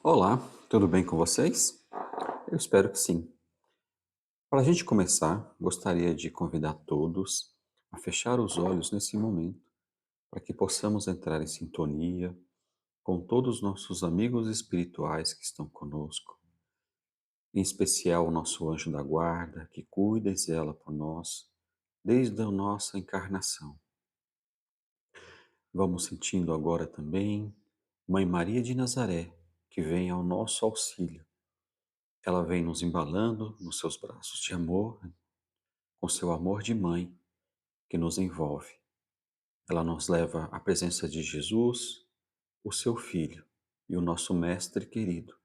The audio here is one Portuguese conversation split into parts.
Olá, tudo bem com vocês? Eu espero que sim. Para a gente começar, gostaria de convidar todos a fechar os olhos nesse momento, para que possamos entrar em sintonia com todos os nossos amigos espirituais que estão conosco, em especial o nosso anjo da guarda, que cuida e zela por nós desde a nossa encarnação. Vamos sentindo agora também Mãe Maria de Nazaré, que vem ao nosso auxílio. Ela vem nos embalando nos seus braços de amor, com seu amor de mãe que nos envolve. Ela nos leva à presença de Jesus, o seu Filho e o nosso Mestre querido,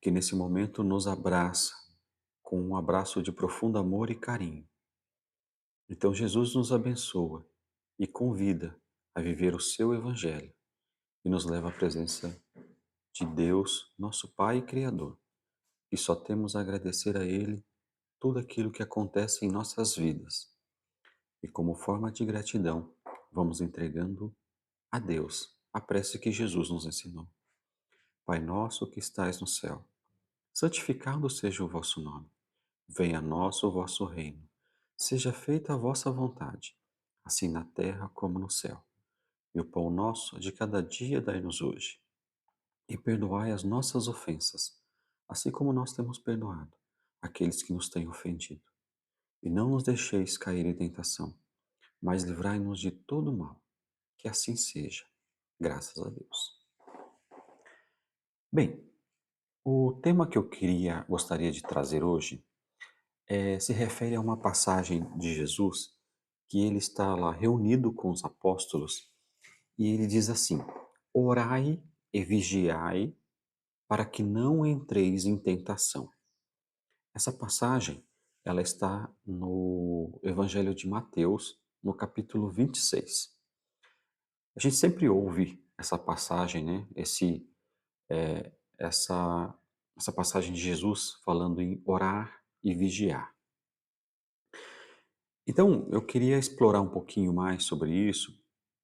que nesse momento nos abraça com um abraço de profundo amor e carinho. Então Jesus nos abençoa e convida a viver o seu Evangelho e nos leva à presença de Deus, nosso Pai e Criador. E só temos a agradecer a Ele tudo aquilo que acontece em nossas vidas. E como forma de gratidão, vamos entregando a Deus a prece que Jesus nos ensinou. Pai nosso que estais no céu, santificado seja o vosso nome. Venha a nós o vosso reino. Seja feita a vossa vontade, assim na terra como no céu. E o pão nosso de cada dia dai-nos hoje. E perdoai as nossas ofensas, assim como nós temos perdoado aqueles que nos têm ofendido. E não nos deixeis cair em tentação, mas livrai-nos de todo mal. Que assim seja, graças a Deus. Bem, o tema que eu gostaria de trazer hoje se refere a uma passagem de Jesus que ele está lá reunido com os apóstolos e ele diz assim: Orai e vigiai para que não entreis em tentação. Essa passagem ela está no Evangelho de Mateus, no capítulo 26. A gente sempre ouve essa passagem, né? Eh, essa, essa passagem de Jesus falando em orar e vigiar. Então, eu queria explorar um pouquinho mais sobre isso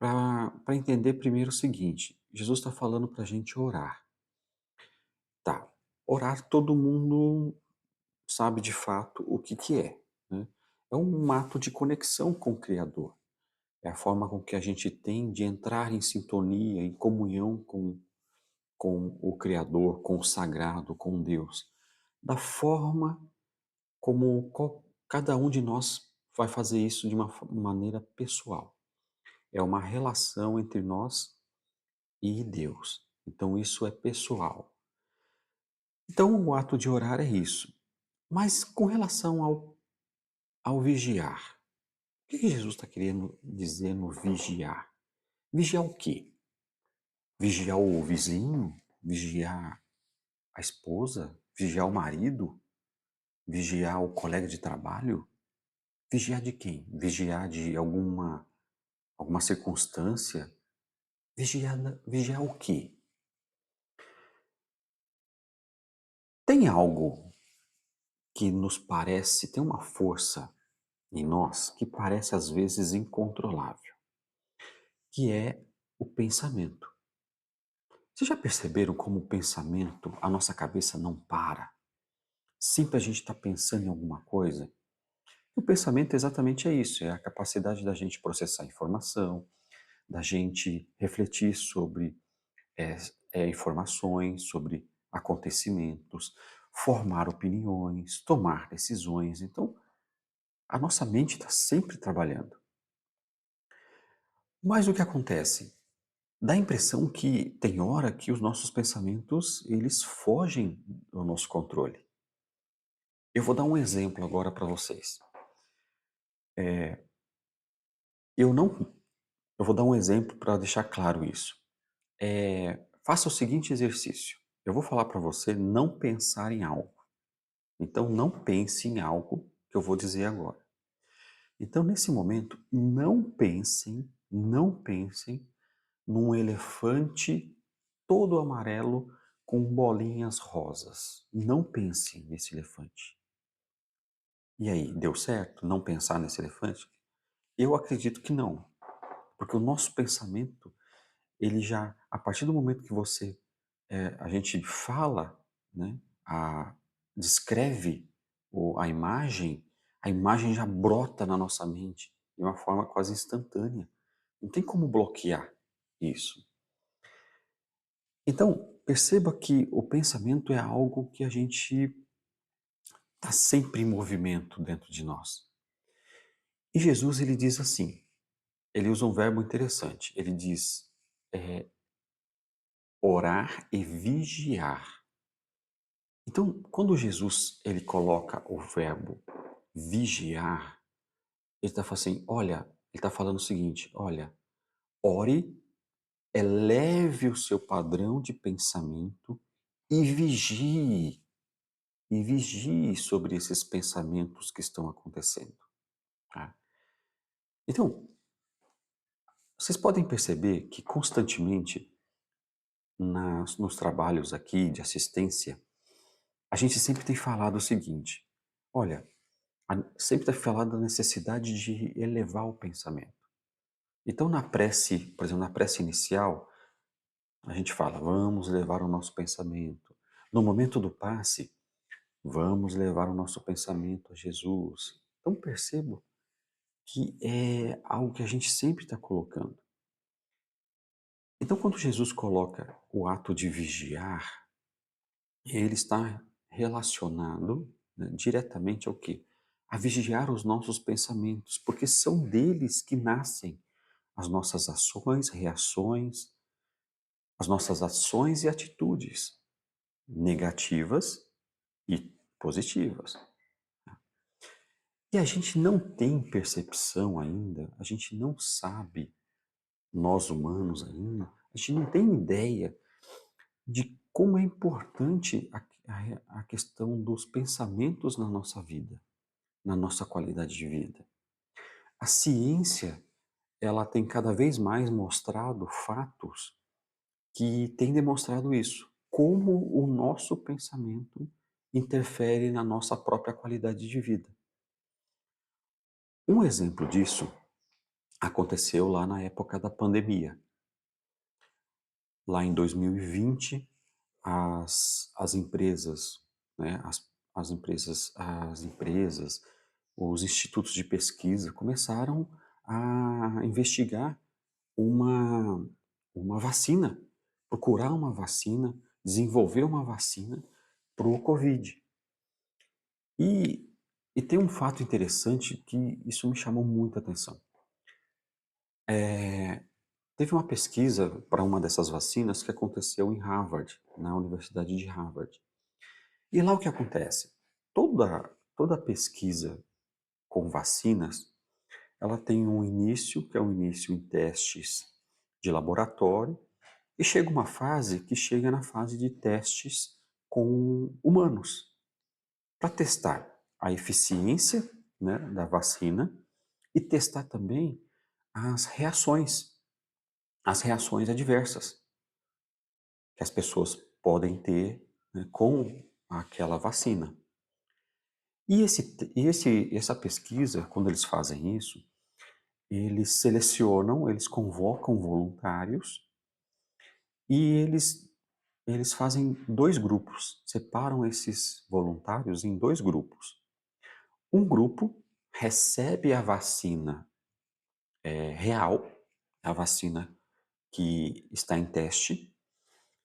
para entender primeiro o seguinte: Jesus está falando para a gente orar. Tá, orar todo mundo sabe de fato o que é, né? É um ato de conexão com o Criador. É a forma com que a gente tem de entrar em sintonia, em comunhão com o Criador, com o sagrado, com Deus. Da forma como cada um de nós vai fazer isso de uma maneira pessoal. É uma relação entre nós e Deus. Então isso é pessoal. Então o ato de orar é isso. Mas com relação ao vigiar, o que Jesus está querendo dizer no vigiar? Vigiar o quê? Vigiar o vizinho? Vigiar a esposa? Vigiar o marido? Vigiar o colega de trabalho? Vigiar de quem? Vigiar de alguma circunstância? Vigiar o quê? Tem algo que nos parece, tem uma força em nós que parece às vezes incontrolável, que é o pensamento. Vocês já perceberam como o pensamento, a nossa cabeça não para? Sempre a gente está pensando em alguma coisa. E o pensamento exatamente é isso, é a capacidade da gente processar informação, da gente refletir sobre é, informações, sobre acontecimentos, formar opiniões, tomar decisões. Então, a nossa mente está sempre trabalhando. Mas o que acontece? Dá a impressão que tem hora que os nossos pensamentos, eles fogem do nosso controle. Eu vou dar um exemplo agora para vocês. É, eu não, eu vou dar um exemplo para deixar claro isso. Faça o seguinte exercício. Eu vou falar para você não pensar em algo. Então não pense em algo que eu vou dizer agora. Então nesse momento, não pensem num elefante todo amarelo com bolinhas rosas. Não pense nesse elefante. E aí, deu certo não pensar nesse elefante? Eu acredito que não, porque o nosso pensamento, ele já, a partir do momento que você a gente fala, né, a descreve a imagem já brota na nossa mente de uma forma quase instantânea. Não tem como bloquear isso. Então, perceba que o pensamento é algo que a gente está sempre em movimento dentro de nós. E Jesus ele diz assim, ele usa um verbo interessante, ele diz, eh, orar e vigiar. Então, quando Jesus ele coloca o verbo vigiar, ele está falando assim, olha, ele está falando o seguinte, olha, ore, eleve o seu padrão de pensamento e vigie sobre esses pensamentos que estão acontecendo. Tá? Então, vocês podem perceber que constantemente nos trabalhos aqui de assistência, a gente sempre tem falado o seguinte: olha, sempre tem falado da necessidade de elevar o pensamento. Então, na prece, por exemplo, na prece inicial, a gente fala, vamos levar o nosso pensamento. No momento do passe, vamos levar o nosso pensamento a Jesus. Então, percebo que é algo que a gente sempre está colocando. Então, quando Jesus coloca o ato de vigiar, ele está relacionado, né, diretamente ao quê? A vigiar os nossos pensamentos, porque são deles que nascem as nossas ações, reações, as nossas ações e atitudes, negativas e positivas. E a gente não tem percepção ainda, a gente não sabe, nós humanos ainda, a gente não tem ideia de como é importante a questão dos pensamentos na nossa vida, na nossa qualidade de vida. A ciência, ela tem cada vez mais mostrado fatos que têm demonstrado isso, como o nosso pensamento interfere na nossa própria qualidade de vida. Um exemplo disso aconteceu lá na época da pandemia. Lá em 2020, as empresas, né, as empresas, os institutos de pesquisa começaram a investigar uma, uma vacina, procurar uma vacina, desenvolver uma vacina para o Covid. E, e tem um fato interessante que isso me chamou muita atenção. Teve uma pesquisa para uma dessas vacinas que aconteceu em Harvard, na Universidade de Harvard. E lá o que acontece? Toda pesquisa com vacinas, ela tem um início, que é um início em testes de laboratório, e chega uma fase que chega na fase de testes com humanos, para testar a eficiência, né, da vacina e testar também as as reações adversas que as pessoas podem ter, né, com aquela vacina. Essa pesquisa, quando eles fazem isso, eles selecionam, eles convocam voluntários e eles fazem dois grupos, separam esses voluntários em dois grupos. Um grupo recebe a vacina real, a vacina que está em teste,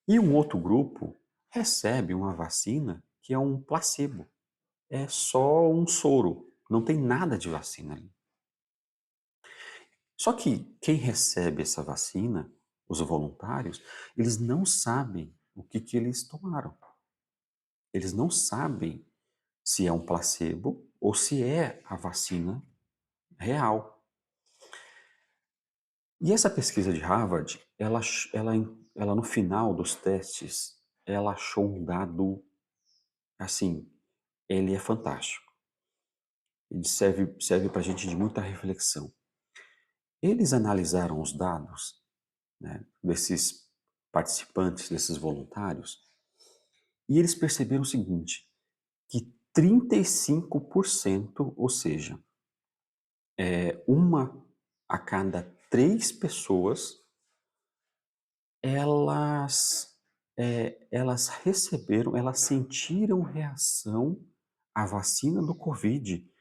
e um outro grupo recebe uma vacina que é um placebo, é só um soro, não tem nada de vacina ali. Só que quem recebe essa vacina, os voluntários, eles não sabem o que eles tomaram. Eles não sabem se é um placebo ou se é a vacina real. E essa pesquisa de Harvard, ela no final dos testes, ela achou um dado, assim, ele é fantástico. Ele serve para a gente de muita reflexão. Eles analisaram os dados, né, desses participantes, desses voluntários, e eles perceberam o seguinte, que 35%, ou seja, uma a cada três pessoas, elas elas sentiram reação à vacina do Covid,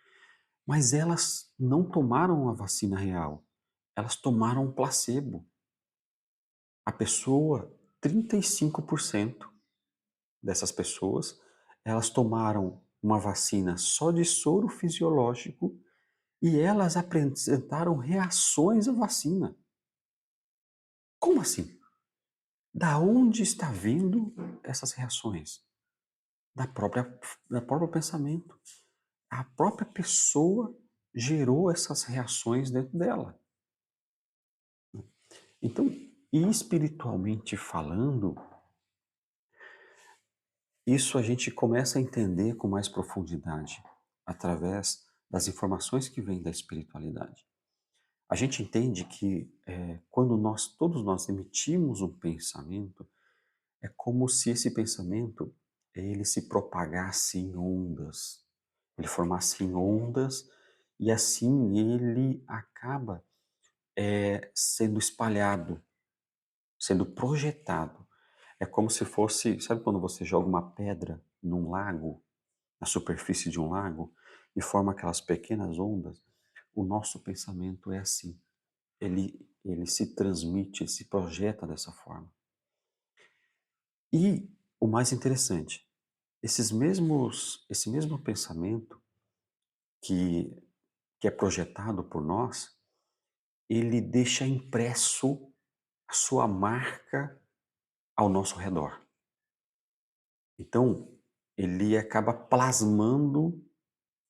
mas elas não tomaram a vacina real, elas tomaram um placebo. A pessoa, 35% dessas pessoas, elas tomaram uma vacina só de soro fisiológico e elas apresentaram reações à vacina. Como assim? Da onde está vindo essas reações? Da própria, da próprio pensamento. A própria pessoa gerou essas reações dentro dela. Então, espiritualmente falando, isso a gente começa a entender com mais profundidade através das informações que vêm da espiritualidade. A gente entende que quando todos nós emitimos um pensamento, é como se esse pensamento ele se propagasse em ondas, ele formasse em ondas e assim ele acaba sendo espalhado, sendo projetado. É como se fosse, sabe quando você joga uma pedra num lago, na superfície de um lago, e forma aquelas pequenas ondas? O nosso pensamento é assim. Ele se transmite, ele se projeta dessa forma. E o mais interessante, esse mesmo pensamento que, que é projetado por nós, ele deixa impresso a sua marca ao nosso redor. Então, ele acaba plasmando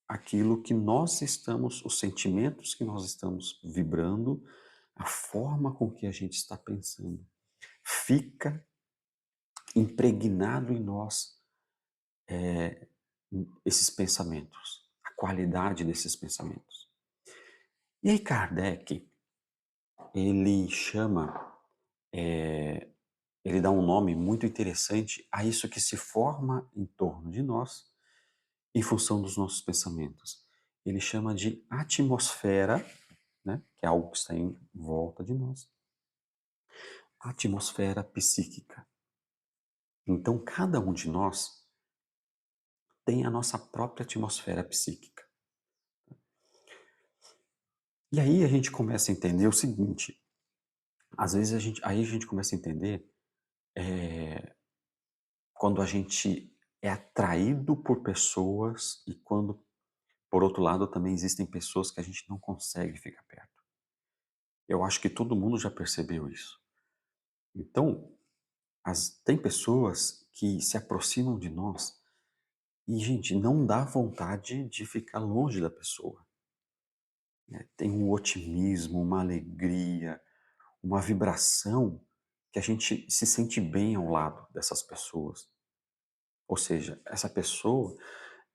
aquilo que nós estamos, os sentimentos que nós estamos vibrando, a forma com que a gente está pensando. Fica impregnado em nós esses pensamentos, a qualidade desses pensamentos. E aí Kardec, ele chama, ele dá um nome muito interessante a isso que se forma em torno de nós em função dos nossos pensamentos. Ele chama de atmosfera, né, que é algo que está em volta de nós, atmosfera psíquica. Então, cada um de nós tem a nossa própria atmosfera psíquica. E aí a gente começa a entender o seguinte, às vezes aí a gente começa a entender quando a gente é atraído por pessoas e quando, por outro lado, também existem pessoas que a gente não consegue ficar perto. Eu acho que todo mundo já percebeu isso. Então, tem pessoas que se aproximam de nós e, gente, não dá vontade de ficar longe da pessoa, né? Tem um otimismo, uma alegria, uma vibração que a gente se sente bem ao lado dessas pessoas. Ou seja, essa pessoa,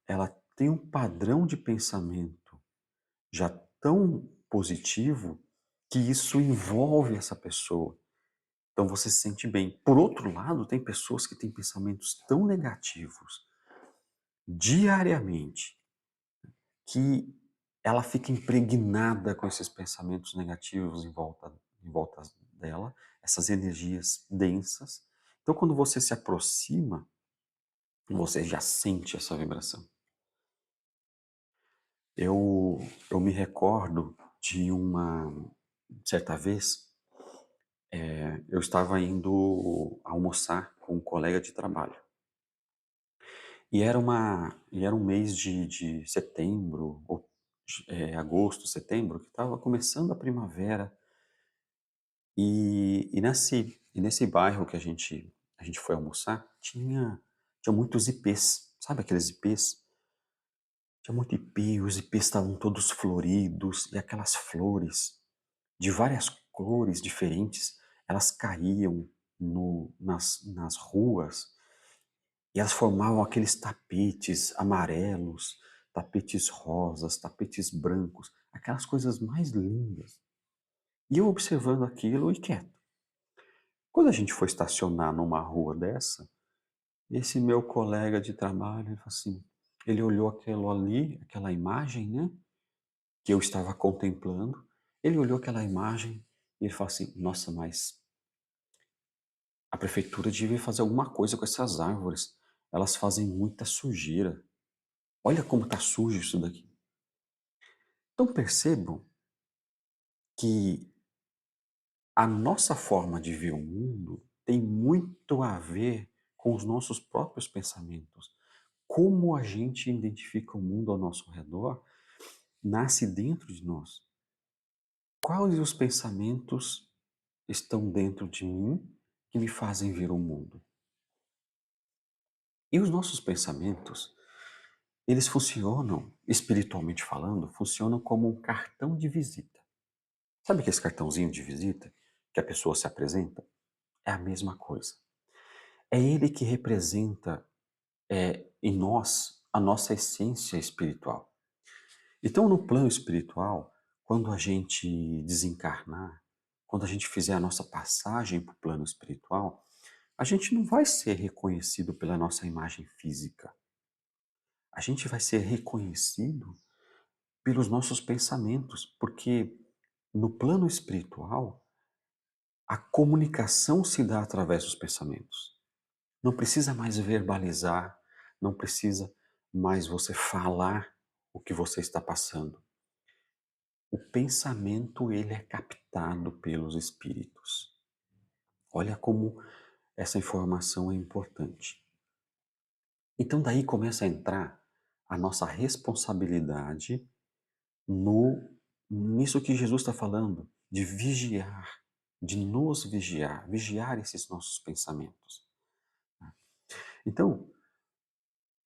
ela tem um padrão de pensamento já tão positivo que isso envolve essa pessoa. Então você se sente bem. Por outro lado, tem pessoas que têm pensamentos tão negativos diariamente que ela fica impregnada com esses pensamentos negativos em volta dela, essas energias densas. Então quando você se aproxima, você já sente essa vibração. Eu me recordo de uma certa vez, eu estava indo almoçar com um colega de trabalho. E era um mês de setembro, ou, agosto, setembro, que estava começando a primavera. E nesse bairro que a gente foi almoçar, tinha muitos ipês. Sabe aqueles ipês? Tinha muito ipê, os ipês estavam todos floridos, e aquelas flores de várias cores diferentes, elas caíam nas ruas e elas formavam aqueles tapetes amarelos, tapetes rosas, tapetes brancos, aquelas coisas mais lindas. E eu observando aquilo e quieto. Quando a gente foi estacionar numa rua dessa, esse meu colega de trabalho, ele falou assim, ele olhou aquilo ali, aquela imagem, né, que eu estava contemplando, ele olhou aquela imagem e ele falou assim, nossa, mas A prefeitura devia fazer alguma coisa com essas árvores. Elas fazem muita sujeira. Olha como está sujo isso daqui. Então percebam que a nossa forma de ver o mundo tem muito a ver com os nossos próprios pensamentos. Como a gente identifica o mundo ao nosso redor nasce dentro de nós. Quais os pensamentos estão dentro de mim que me fazem ver o mundo? E os nossos pensamentos, eles funcionam, espiritualmente falando, funcionam como um cartão de visita. Sabe aquele cartãozinho de visita que a pessoa se apresenta? É a mesma coisa. É ele que representa em nós a nossa essência espiritual. Então, no plano espiritual, quando a gente desencarnar, quando a gente fizer a nossa passagem para o plano espiritual, a gente não vai ser reconhecido pela nossa imagem física. A gente vai ser reconhecido pelos nossos pensamentos, porque no plano espiritual, a comunicação se dá através dos pensamentos. Não precisa mais verbalizar, não precisa mais você falar o que você está passando. O pensamento ele é captado pelos espíritos. Olha como essa informação é importante. Então daí começa a entrar a nossa responsabilidade no nisso que Jesus está falando, de vigiar, de nos vigiar, vigiar esses nossos pensamentos. Então,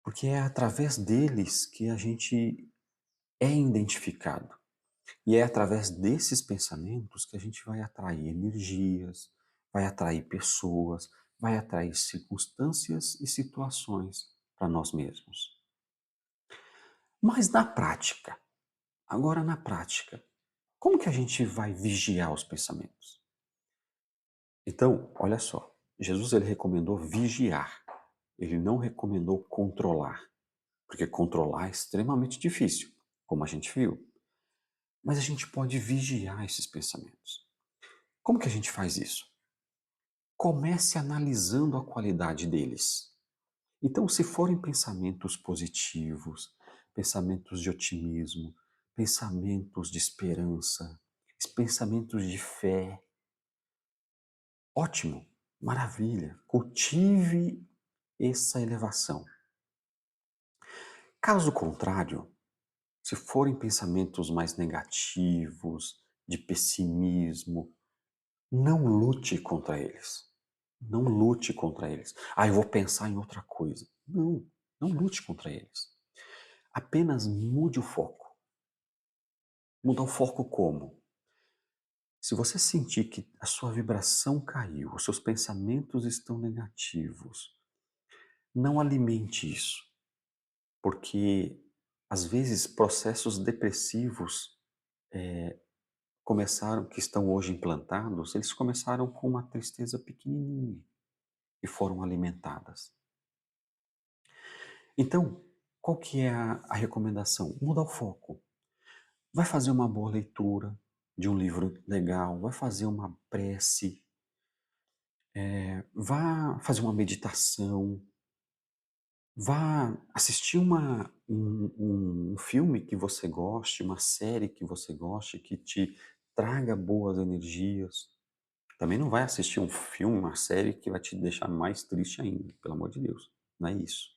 porque é através deles que a gente é identificado. E é através desses pensamentos que a gente vai atrair energias, vai atrair pessoas, vai atrair circunstâncias e situações para nós mesmos. Mas na prática, agora na prática, como que a gente vai vigiar os pensamentos? Então, olha só, Jesus ele recomendou vigiar, ele não recomendou controlar, porque controlar é extremamente difícil, como a gente viu. Mas a gente pode vigiar esses pensamentos. Como que a gente faz isso? Comece analisando a qualidade deles. Então, se forem pensamentos positivos, pensamentos de otimismo, pensamentos de esperança, pensamentos de fé, ótimo, maravilha, cultive essa elevação. Caso contrário, se forem pensamentos mais negativos, de pessimismo, não lute contra eles. Não lute contra eles. Ah, eu vou pensar em outra coisa. Não, não lute contra eles. Apenas mude o foco. Mudar o foco como? Se você sentir que a sua vibração caiu, os seus pensamentos estão negativos, não alimente isso, porque às vezes processos depressivos começaram, que estão hoje implantados, eles começaram com uma tristeza pequenininha e foram alimentadas. Então, qual que é a recomendação? Mudar o foco. Vai fazer uma boa leitura de um livro legal, vai fazer uma prece, vá fazer uma meditação, vá assistir um filme que você goste, uma série que você goste, que te traga boas energias. Também não vai assistir um filme, uma série que vai te deixar mais triste ainda, pelo amor de Deus. Não é isso.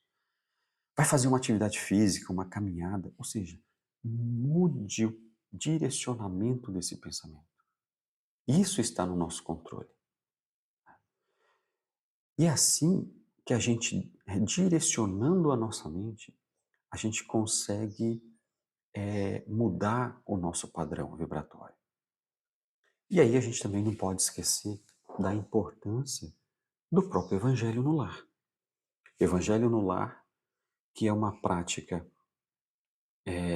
Vai fazer uma atividade física, uma caminhada, ou seja, mude o direcionamento desse pensamento. Isso está no nosso controle. E é assim que a gente, direcionando a nossa mente, a gente consegue mudar o nosso padrão vibratório. E aí a gente também não pode esquecer da importância do próprio Evangelho no lar. Evangelho no lar, que é uma prática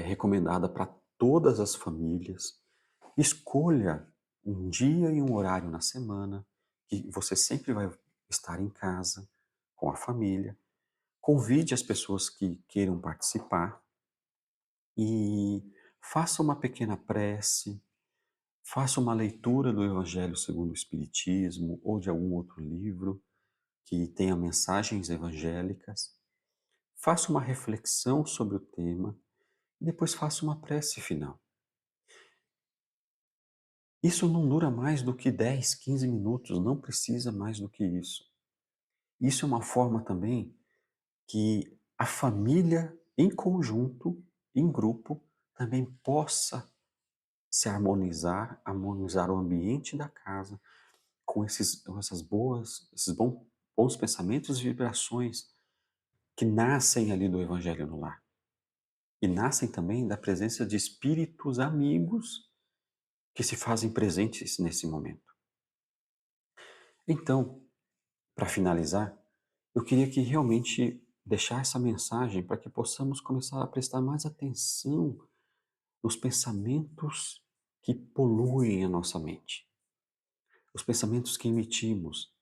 recomendada para todas as famílias. Escolha um dia e um horário na semana que você sempre vai estar em casa com a família. Convide as pessoas que queiram participar e faça uma pequena prece, Faça uma leitura do Evangelho segundo o Espiritismo ou de algum outro livro que tenha mensagens evangélicas. Faça uma reflexão sobre o tema e depois faça uma prece final. Isso não dura mais do que 10, 15 minutos, não precisa mais do que isso. Isso é uma forma também que a família, em conjunto, em grupo, também possa se harmonizar, harmonizar o ambiente da casa com esses bons pensamentos e vibrações que nascem ali do Evangelho no lar. E nascem também da presença de espíritos amigos que se fazem presentes nesse momento. Então, para finalizar, eu queria que realmente deixar essa mensagem para que possamos começar a prestar mais atenção nos pensamentos que poluem a nossa mente, os pensamentos que emitimos,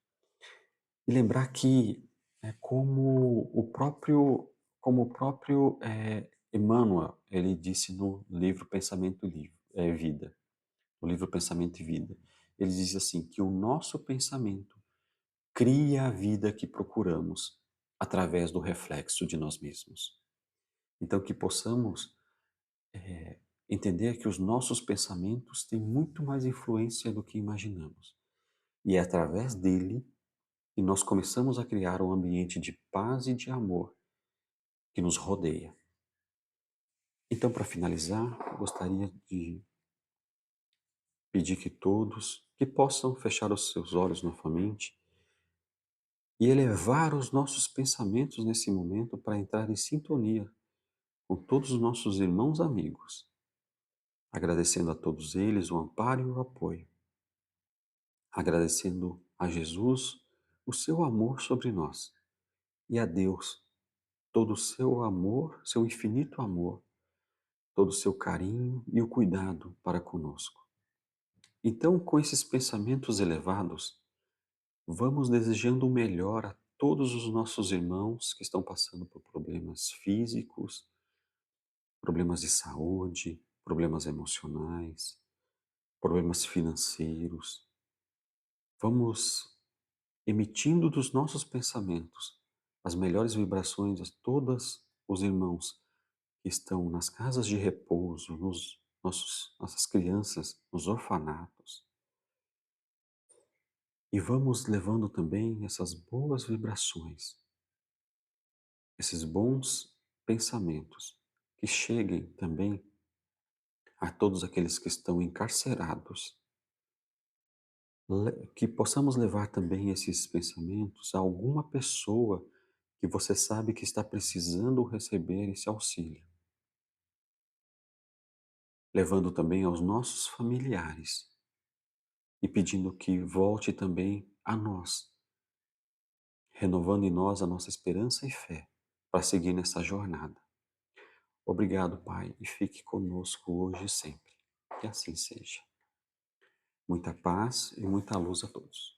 e lembrar que é como o próprio Emmanuel, ele disse no livro Pensamento e Vida, no livro Pensamento e Vida, ele diz assim que o nosso pensamento cria a vida que procuramos através do reflexo de nós mesmos. Então que possamos entender que os nossos pensamentos têm muito mais influência do que imaginamos. E é através dele que nós começamos a criar um ambiente de paz e de amor que nos rodeia. Então, para finalizar, eu gostaria de pedir que todos que possam fechar os seus olhos novamente e elevar os nossos pensamentos nesse momento para entrar em sintonia com todos os nossos irmãos amigos, agradecendo a todos eles o amparo e o apoio, agradecendo a Jesus o seu amor sobre nós e a Deus todo o seu amor, seu infinito amor, todo o seu carinho e o cuidado para conosco. Então, com esses pensamentos elevados, vamos desejando o melhor a todos os nossos irmãos que estão passando por problemas físicos, problemas de saúde, problemas emocionais, problemas financeiros. Vamos emitindo dos nossos pensamentos as melhores vibrações a todos os irmãos que estão nas casas de repouso, nossas crianças, nos orfanatos. E vamos levando também essas boas vibrações, esses bons pensamentos, que cheguem também a todos aqueles que estão encarcerados, que possamos levar também esses pensamentos a alguma pessoa que você sabe que está precisando receber esse auxílio, levando também aos nossos familiares e pedindo que volte também a nós, renovando em nós a nossa esperança e fé para seguir nessa jornada. Obrigado, Pai, e fique conosco hoje e sempre. Que assim seja. Muita paz e muita luz a todos.